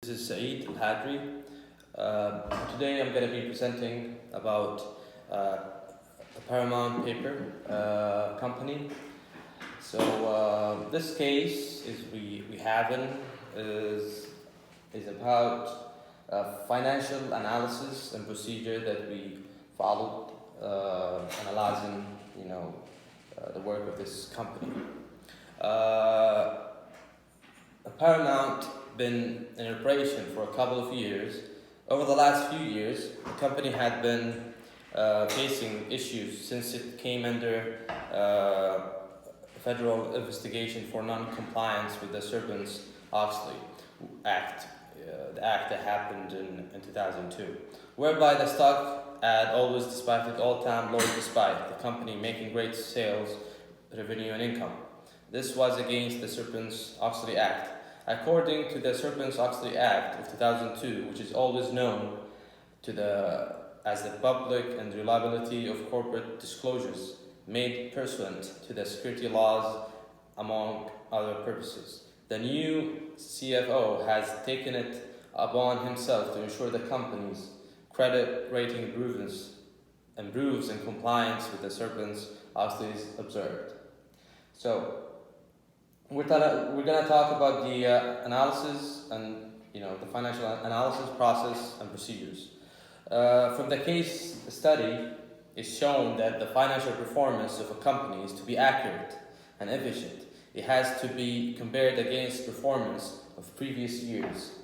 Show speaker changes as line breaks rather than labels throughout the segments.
This is Saeed, Alhajri. Today I'm going to be presenting about a Paramount paper company. So this case we have is about financial analysis and procedure that we followed analyzing the work of this company. Paramount been in operation for a couple of years. Over the last few years, the company had been facing issues since it came under federal investigation for non-compliance with the Sarbanes-Oxley Act, the act that happened in 2002, whereby the stock had always despite it all-time low despite the company making great sales, revenue and income. This was against the Sarbanes-Oxley Act. According to the Sarbanes-Oxley Act of 2002, which is always known as the public and reliability of corporate disclosures made pursuant to the security laws, among other purposes, the new CFO has taken it upon himself to ensure the company's credit rating improves in compliance with the Sarbanes-Oxley's observed. So we're going to talk about the analysis and the financial analysis process and procedures. From the case study, it's shown that the financial performance of a company is to be accurate and efficient. It has to be compared against performance of previous years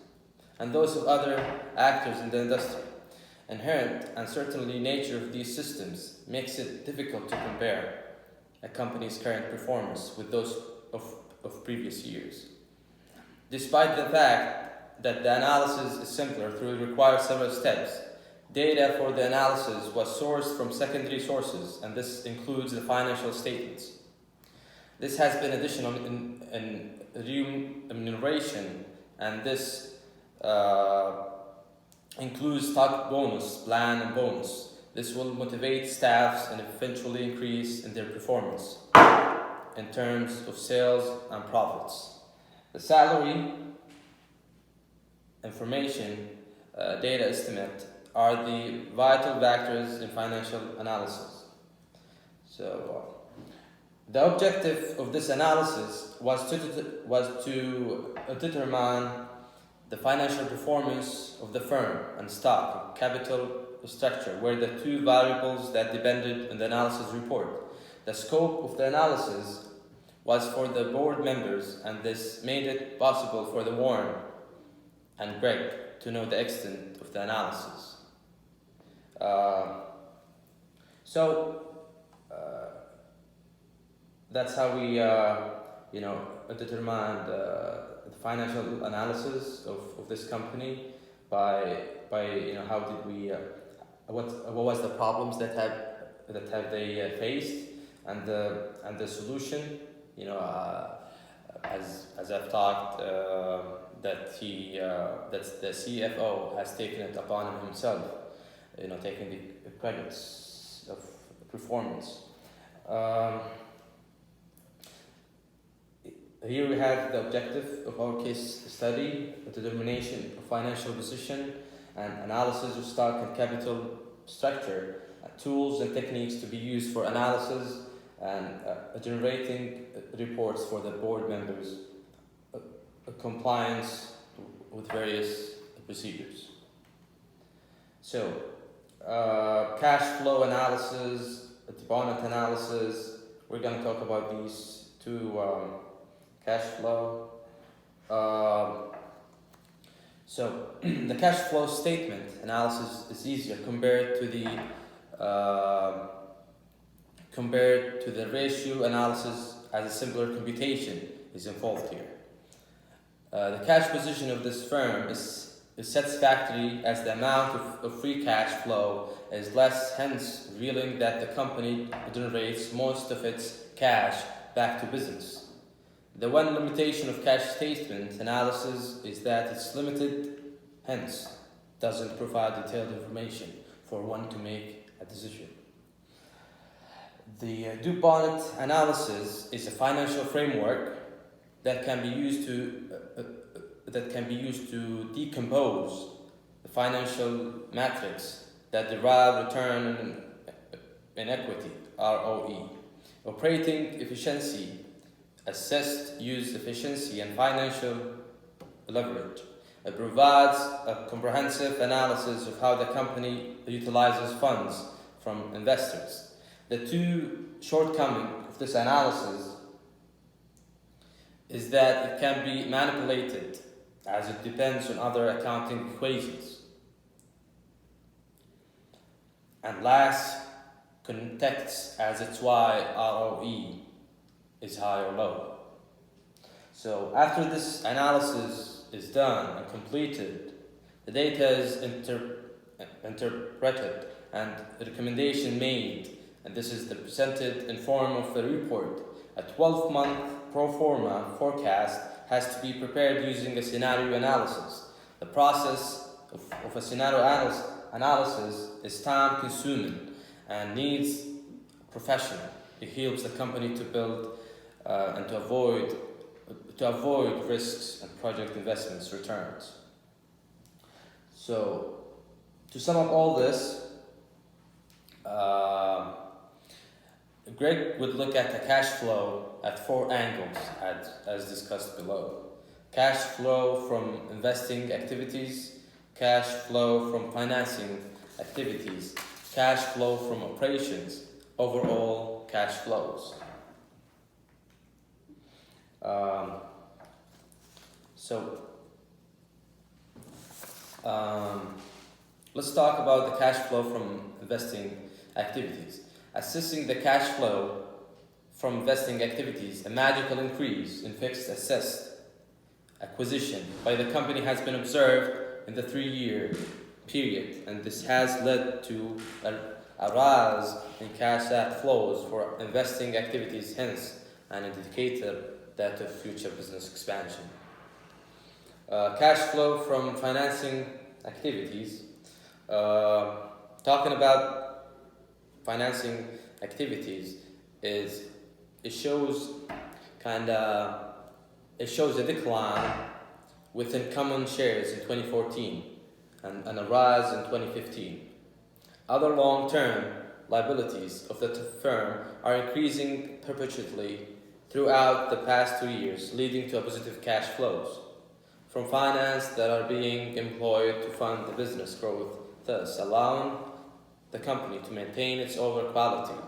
and those of other actors in the industry. Inherent uncertainty nature of these systems makes it difficult to compare a company's current performance with those of previous years. Despite the fact that the analysis is simpler through it requires several steps, data for the analysis was sourced from secondary sources, and this includes the financial statements. This has been additional in remuneration, and this includes stock bonus, plan and bonus. This will motivate staffs and eventually increase in their performance in terms of sales and profits. The salary information data estimate are the vital factors in financial analysis. So the objective of this analysis was to determine the financial performance of the firm and stock capital structure were the two variables that depended on the analysis report. The scope of the analysis was for the board members, and this made it possible for the Warren and Greg to know the extent of the analysis. That's how we determined the financial analysis of this company by how did we what was the problems that have they faced and the solution. As I've talked, that the CFO has taken it upon himself, taking the credits of performance. Here we have the objective of our case study: the determination of financial position and analysis of stock and capital structure, tools and techniques to be used for analysis, and generating reports for the board members, compliance with various procedures. So, cash flow analysis, deposit analysis, we're going to talk about these two, cash flow. So, the cash flow statement analysis is easier compared to the ratio analysis, as a simpler computation is involved here. The cash position of this firm is satisfactory as the amount of free cash flow is less, hence revealing that the company generates most of its cash back to business. The one limitation of cash statement analysis is that it's limited, hence doesn't provide detailed information for one to make a decision. The DuPont analysis is a financial framework that can be used to that can be used to decompose the financial metrics that derive return in equity, ROE. Operating efficiency, assessed use efficiency, and financial leverage. It provides a comprehensive analysis of how the company utilizes funds from investors. The two shortcomings of this analysis is that it can be manipulated as it depends on other accounting equations. And last, context as it's why ROE is high or low. So after this analysis is done and completed, the data is interpreted and a recommendation made, and this is presented in form of a report. A 12-month pro forma forecast has to be prepared using a scenario analysis. The process of a scenario analysis is time-consuming and needs a professional. It helps the company to build and to avoid risks and project investments returns. So, to sum up all this, Greg would look at the cash flow at 4 angles as discussed below. Cash flow from investing activities, cash flow from financing activities, cash flow from operations, overall cash flows. Let's talk about the cash flow from investing activities. Assessing the cash flow from investing activities, a magical increase in fixed assets acquisition by the company has been observed in the 3-year period, and this has led to a rise in cash outflows for investing activities, hence an indicator that of future business expansion. Cash flow from financing activities. Talking about financing activities it shows a decline within common shares in 2014 and a rise in 2015. Other long-term liabilities of the firm are increasing perpetually throughout the past 2 years, leading to positive cash flows from finance that are being employed to fund the business growth, thus allowing the company to maintain its overall quality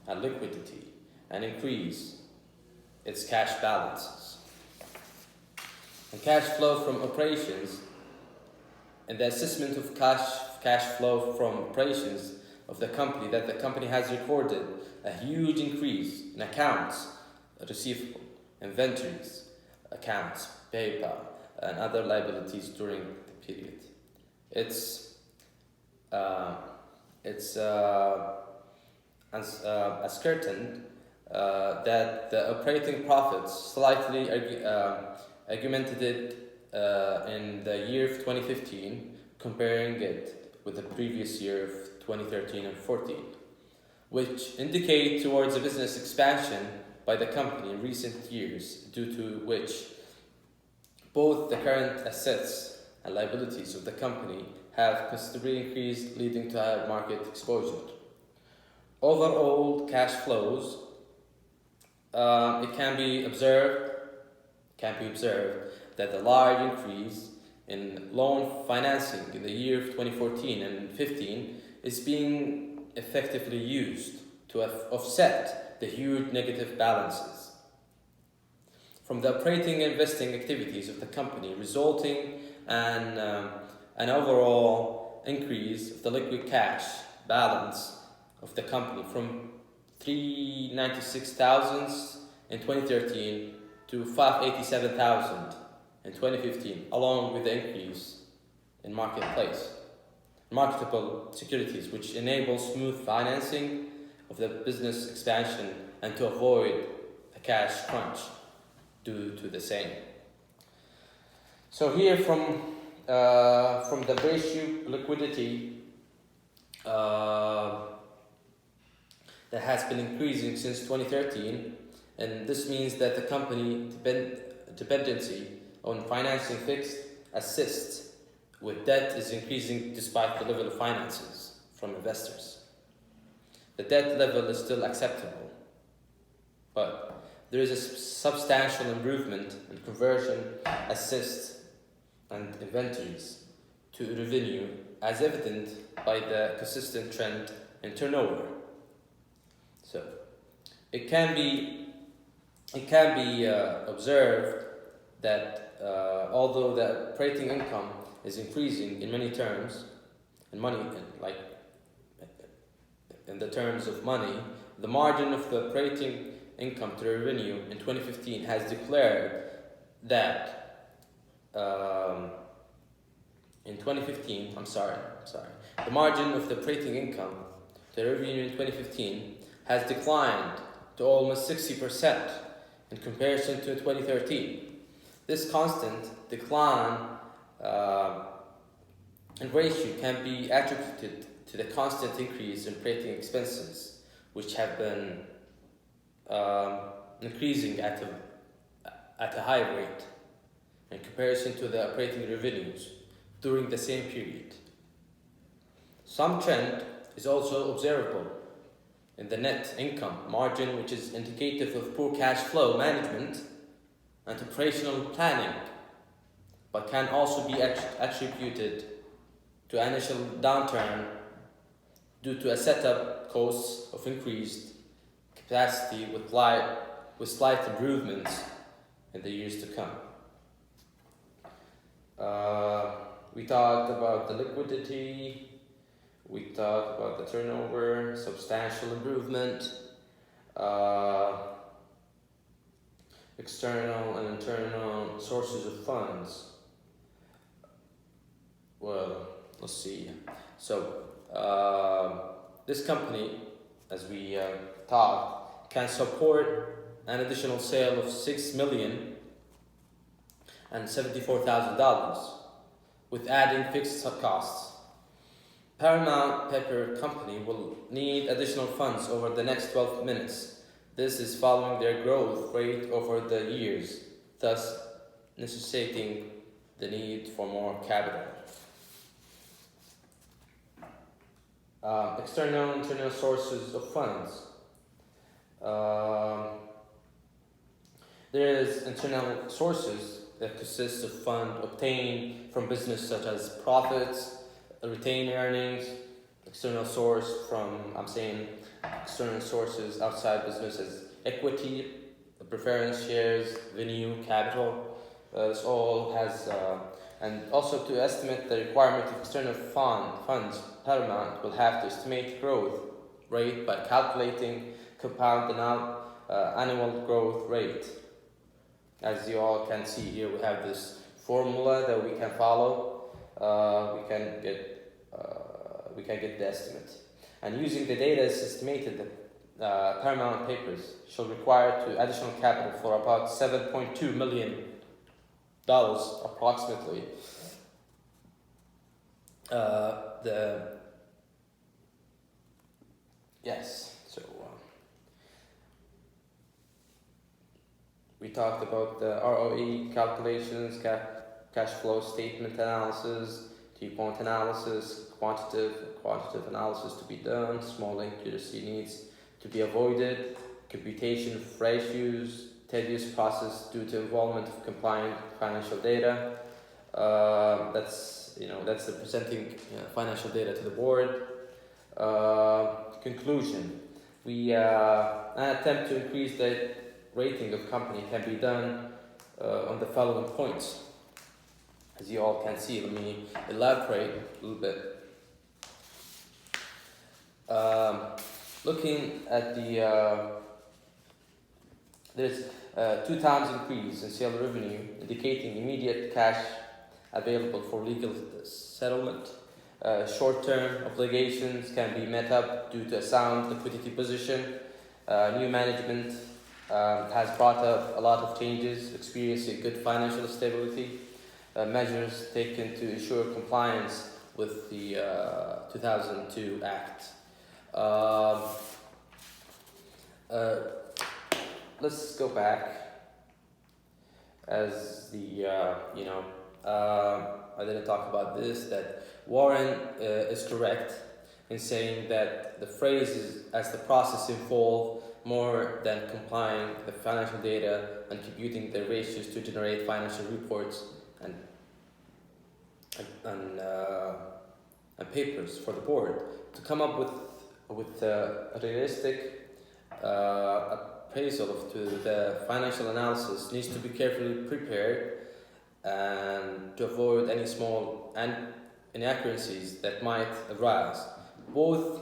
and liquidity and increase its cash balances. And cash flow from operations, and the assessment of cash flow from operations of the company, that the company has recorded a huge increase in accounts receivable, inventories, accounts payable, and other liabilities during the period. It's ascertained that the operating profits slightly augmented in the year of 2015, comparing it with the previous year of 2013 and 14, which indicate towards a business expansion by the company in recent years, due to which both the current assets and liabilities of the company have considerably increased, leading to higher market exposure. Overall cash flows, it can be observed that the large increase in loan financing in the year of 2014 and 15 is being effectively used to offset the huge negative balances from the operating and investing activities of the company, resulting in an overall increase of the liquid cash balance of the company from 396,000 in 2013 to 587,000 in 2015, along with the increase in marketable securities, which enable smooth financing of the business expansion and to avoid a cash crunch due to the same. So here from the ratio liquidity that has been increasing since 2013, and this means that the company dependency on financing fixed assets with debt is increasing despite the level of finances from investors. The debt level is still acceptable, but there is a substantial improvement in conversion assets and inventories to revenue, as evident by the consistent trend in turnover. So it can be observed that although the operating income is increasing in many terms, in the terms of money, the margin of the operating income to revenue in 2015 has declared that the margin of the operating income to revenue in 2015 has declined to almost 60% in comparison to 2013. This constant decline in ratio can be attributed to the constant increase in operating expenses, which have been increasing at a high rate in comparison to the operating revenues during the same period. Some trend is also observable in the net income margin, which is indicative of poor cash flow management and operational planning, but can also be attributed to initial downturn due to a setup costs of increased capacity with slight improvements in the years to come. We talked about the liquidity, we talked about the turnover, substantial improvement, external and internal sources of funds. Well, let's see. So, this company, as we talked, can support an additional sale of $6,074,000 with adding fixed costs. Paramount Pepper Company will need additional funds over the next 12 minutes. This is following their growth rate over the years, thus necessitating the need for more capital. External and internal sources of funds. There is internal sources that consist of funds obtained from business such as profits, retained earnings, external source from, external sources outside business as equity, preference shares, venue, capital. This all has, and also to estimate the requirement of external funds, Paramount will have to estimate growth rate by calculating compound annual growth rate. As you all can see here, we have this formula that we can follow. We can get the estimate. And using the data is estimated that Paramount Papers shall require additional capital for about $7.2 million approximately. We talked about the ROE calculations, cash flow statement analysis, T-point analysis, quantitative analysis to be done, small accuracy needs to be avoided, computation of ratios, tedious process due to involvement of compliant financial data. That's the presenting financial data to the board. Conclusion: an attempt to increase the rating of company can be done on the following points. As you all can see, let me elaborate a little bit. Looking at there's 2 times increase in sale revenue, indicating immediate cash available for legal settlement. Short-term obligations can be met up due to a sound liquidity position. New management has brought up a lot of changes, experiencing good financial stability. Measures taken to ensure compliance with the 2002 Act. Let's go back. as the I didn't talk about this, that Warren is correct in saying that the phrase is as the process involved more than complying the financial data and computing the ratios to generate financial reports and and, uh, and papers for the board to come up with a realistic appraisal to the financial analysis needs to be carefully prepared and to avoid any small inaccuracies that might arise. Both,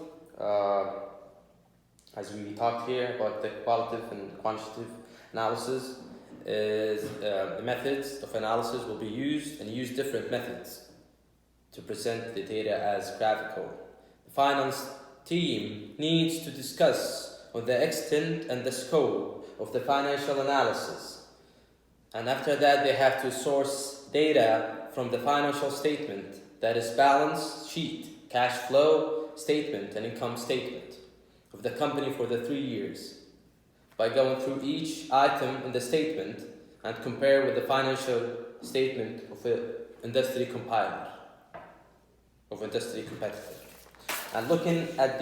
as we talked here about the qualitative and quantitative analysis, is the methods of analysis will be used and use different methods to present the data as graphical. The finance team needs to discuss on the extent and the scope of the financial analysis. And after that, they have to source data from the financial statement, that is balance sheet, cash flow statement, and income statement of the company for the 3 years, by going through each item in the statement and compare with the financial statement of an industry compiler, of industry competitor. And looking at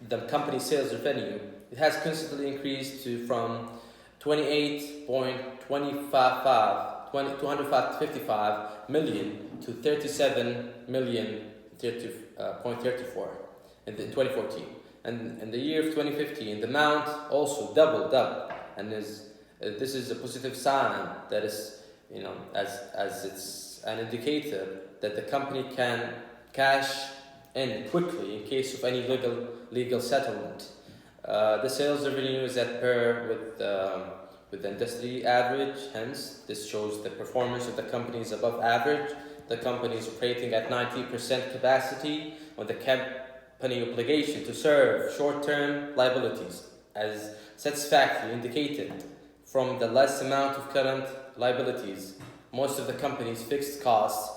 the company sales revenue, it has constantly increased from 255 million to 37 million 0.34 in 2014. And in the year of 2015, the amount also doubled up, and this is a positive sign that is, as it's an indicator that the company can cash in quickly in case of any legal settlement. The sales revenue is at par with the industry average. Hence, this shows the performance of the company is above average. The company is operating at 90% capacity on the company obligation to serve short-term liabilities, as satisfactorily indicated from the less amount of current liabilities. Most of the company's fixed costs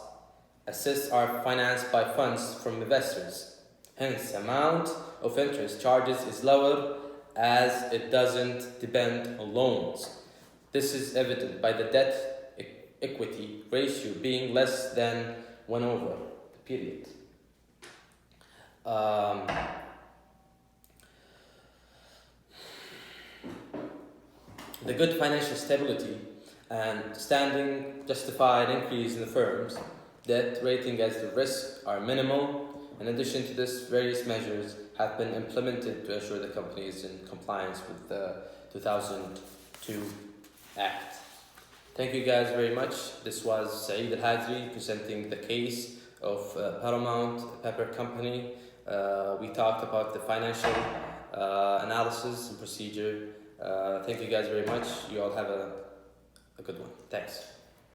assets are financed by funds from investors. Hence, amount of interest charges is lower as it doesn't depend on loans. This is evident by the debt equity ratio being less than 1/, period. The good financial stability and standing justify an increase in the firm's debt rating as the risks are minimal. In addition to this, various measures have been implemented to ensure the company is in compliance with the 2002 Act. Thank you guys very much. This was Saeed Alhajri presenting the case of Paramount Pepper Company. We talked about the financial analysis and procedure. Thank you guys very much. You all have a good one. Thanks.